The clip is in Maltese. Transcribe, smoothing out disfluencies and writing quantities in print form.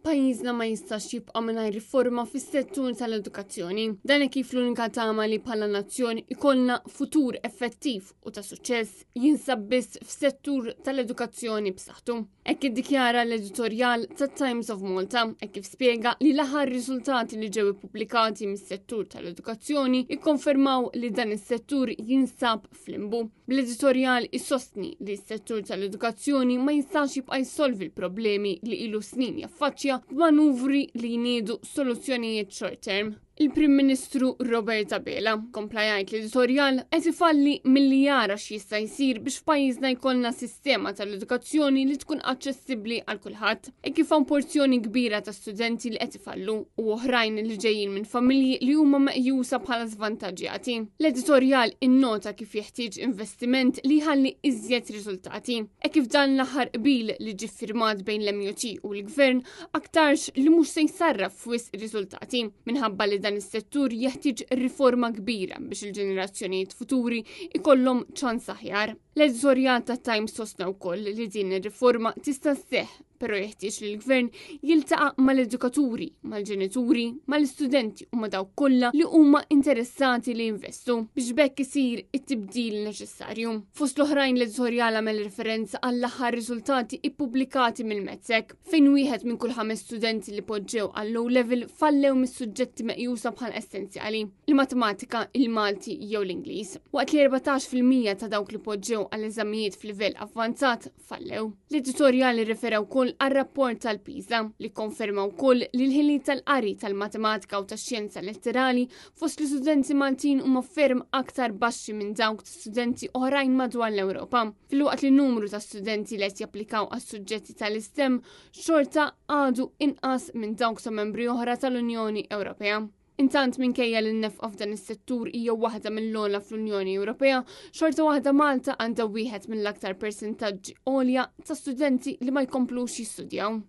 pajjiżna ma jistax jibqa' mingħajr riforma fis-settur tal-edukazzjoni. Dan kif l-unika tama li bħala nazzjon ikollna futur effettiv u ta' suċċess jinsab biss f'settur tal-edukazzjoni b'saħħtu. Hekk iddikjara l-editorjal tat-Times of Malta, hekk kif spjega li l-aħħar riżultati li ġew ippubblikati mis-settur tal-edukazzjoni ikkonfermaw li dan is-settur jinsab f'limbu. Bl-editorjal issostni li s-settur tal-edukazzjoni ma jistax jibqa' jsolvi l-problemi li ilu snin jaffaċċja b'manuvri li jniedu soluzzjonijiet short term. Il-Prim Ministru Roberta Bela kompla jgħid l-editorjal qed ifalli milli jara x'jista' jsir biex f'pajjiżna jkollna sistema tal-edukazzjoni li tkun aċċessibbli għal kulħadd. Kif hawn porzjoni kbira ta' studenti li qed ifallu u oħrajn li ġejjin minn familji li huma meqjusa bħala żvantaġġjati. L-editorjal innota kif jeħtieġ investiment li jħalli iżjed riżultati. Kif dan l-aħħar qbil li ġie ffirmat bejn l-MUT u l-Gvern aktarx li mhux se jsarraf f'wisq riżultati minħabba li dan is-settur jeħtieġ riforma kbira biex il-ġenerazzjonijiet futuri ikollhom ċans aħjar. L-editorjal tat-Times sostna wkoll li din ir-riforma tista' sseħħ, però jeħtieġ li l-Gvern jiltaqa' mal-edukaturi, mal-ġenituri, mal-istudenti u ma' dawk kollha li huma interessati li jinvestu biex bekk isir it-tibdil neċessarju. Fost l-oħrajn l-editorjal għamel referenza għall-aħħar riżultati ippubblikati mill-Medsec fejn wieħed minn kull 5 studenti li poġġew għal low level fallew mis-suġġetti meqjusa bħal essenzjali, il-matematika, il-Malti jew l-Ingliż. Waqt li 14% ta' dawk li poġġew għall eżamijiet f'livell avvanzat fallew. L-editorjal irrefera wkoll għar-rapport tal-PISA li konferma wkoll li l-ħiliet tal-qari tal-matematika u tax-xjenza letterali fost li studenti Maltin huma ferm aktar baxxi minn dawk ta' studenti oħrajn madwar l-Ewropa. Filwaqt li n-numru ta' studenti li qed japplikaw għas-suġġetti tal-STEM xorta għadu inqas minn dawk ta' membri oħra tal-Unjoni Ewropea. Intant minkejja l-nefqa f'dan is-settur hija waħda mill-ogħla fl-Unjoni Ewropea, xorta waħda Malta għandha wieħed mill-aktar persentaġġi għolja ta' studenti li ma jkomplux jistudjaw.